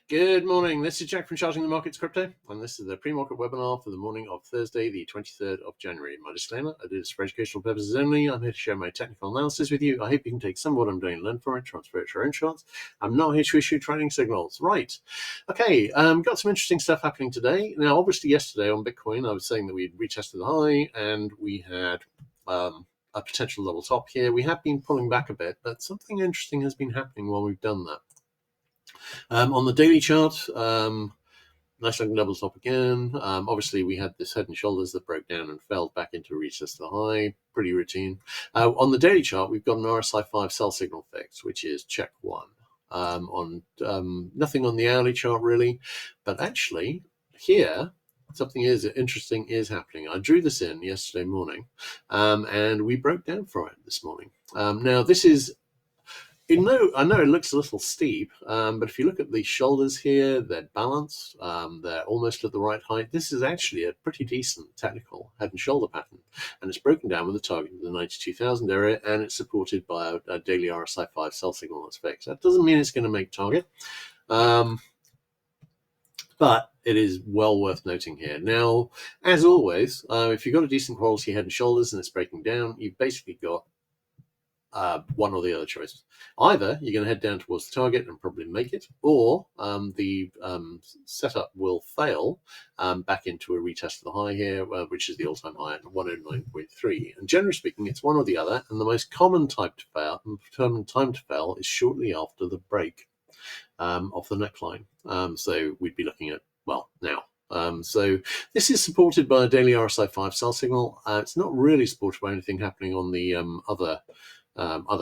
Good morning. This is Jack from Charting the Markets Crypto, and this is the pre-market webinar for the morning of Thursday, the 23rd of January. My disclaimer, I do this for educational purposes only. I'm here to share my technical analysis with you. I hope you can take some of what I'm doing and learn from it, transfer it to your own charts. I'm not here to issue trading signals. Right. Okay, got some interesting stuff happening today. Now, obviously yesterday on Bitcoin, I was saying that we'd retested the high, and we had a potential double top here. We have been pulling back a bit, but something interesting has been happening while we've done that. On the daily chart, nice looking double top again. Obviously, we had this head and shoulders that broke down and fell back into a retest the high. Pretty routine. On the daily chart, we've got an RSI 5 sell signal fix, which is check one. Nothing on the hourly chart really, but actually here something interesting is happening. I drew this in yesterday morning, and we broke down from it this morning. Now this is. I know it looks a little steep, but if you look at the shoulders here, they're balanced. They're almost at the right height. This is actually a pretty decent technical head and shoulder pattern, and it's broken down with a target of the 92,000 area, and it's supported by a daily RSI 5 sell signal that's fixed. That doesn't mean it's going to make target, but it is well worth noting here. Now, as always, if you've got a decent quality head and shoulders and it's breaking down, you've basically got one or the other choice. Either you're going to head down towards the target and probably make it, or the setup will fail back into a retest of the high here, which is the all-time high at 109.3. And generally speaking, it's one or the other. And the most common time to fail is shortly after the break of the neckline. So we'd be looking at now. So this is supported by a daily RSI 5 sell signal. It's not really supported by anything happening on the other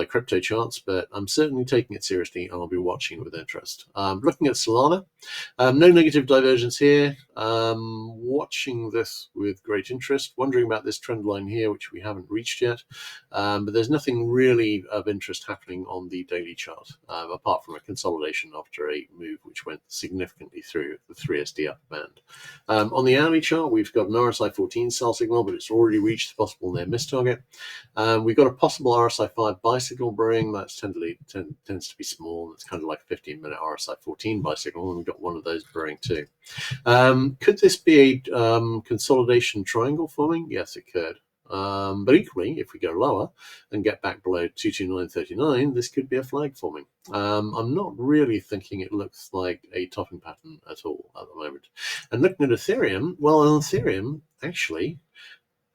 crypto charts, but I'm certainly taking it seriously and I'll be watching it with interest. Looking at Solana, no negative divergence here. Watching this with great interest, wondering about this trend line here, which we haven't reached yet, but there's nothing really of interest happening on the daily chart, apart from a consolidation after a move which went significantly through the 3SD upper band. On the hourly chart, we've got an RSI 14 sell signal, but it's already reached the possible near miss target. We've got a possible RSI 5 buy signal brewing. That tends to be small. It's kind of like a 15-minute RSI 14 buy signal, and we've got one of those brewing too. Could this be a consolidation triangle forming? Yes, it could. But equally, if we go lower and get back below 229.39, this could be a flag forming. I'm not really thinking it looks like a topping pattern at all at the moment. And looking at Ethereum, well, on Ethereum, actually,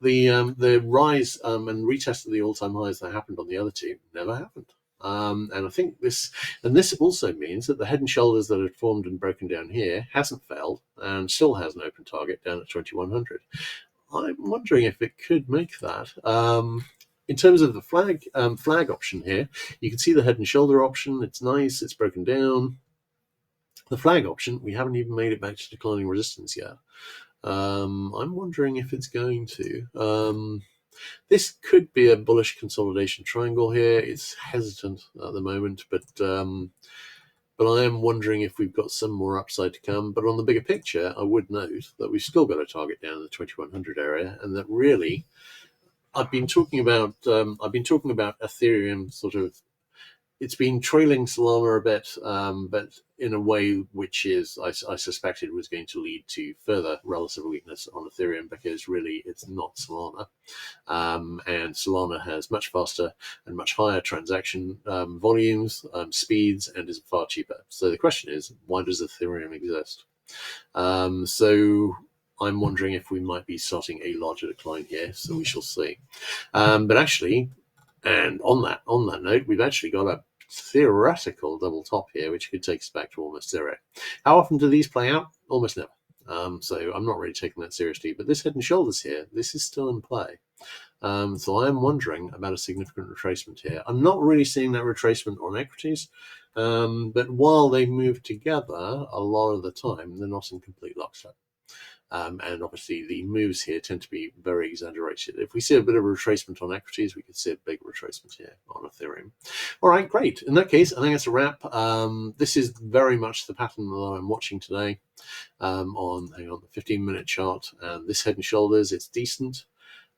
the rise and retest of the all-time highs that happened on the other two never happened. And I think this also means that the head and shoulders that had formed and broken down here hasn't failed and still has an open target down at 2100. I'm wondering if it could make that. In terms of the flag option here, you can see the head and shoulder option. It's nice. It's broken down. The flag option, we haven't even made it back to declining resistance yet. I'm wondering if it's going to. This could be a bullish consolidation triangle here. It's hesitant at the moment, but I am wondering if we've got some more upside to come. But on the bigger picture, I would note that we've still got a target down in the 2100 area, and that really, I've been talking about Ethereum sort of. It's been trailing Solana a bit, but in a way which is, I suspected, was going to lead to further relative weakness on Ethereum, because really it's not Solana. And Solana has much faster and much higher transaction volumes, speeds, and is far cheaper. So the question is, why does Ethereum exist? So I'm wondering if we might be starting a larger decline here, so we shall see. But actually, and on that note, we've actually got a theoretical double top here, which could take us back to almost zero. How often do these play out? Almost never. So I'm not really taking that seriously. But this head and shoulders here, this is still in play. So I am wondering about a significant retracement here. I'm not really seeing that retracement on equities, but while they move together a lot of the time, they're not in complete lockstep. And obviously the moves here tend to be very exaggerated. If we see a bit of a retracement on equities, we could see a big retracement here on Ethereum. All right, great. In that case, I think that's a wrap. This is very much the pattern that I'm watching today on the 15-minute chart. This head and shoulders, it's decent.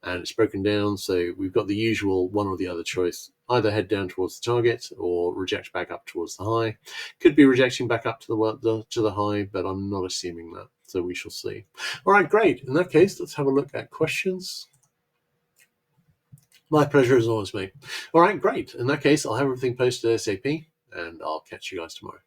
and it's broken down. So we've got the usual one or the other choice: either head down towards the target or reject back up towards the high. Could be rejecting back up to the high, but I'm not assuming that. So we shall see. All right, great. In that case, let's have a look at questions. My pleasure as always, mate. All right, great. In that case, I'll have everything posted ASAP, and I'll catch you guys tomorrow.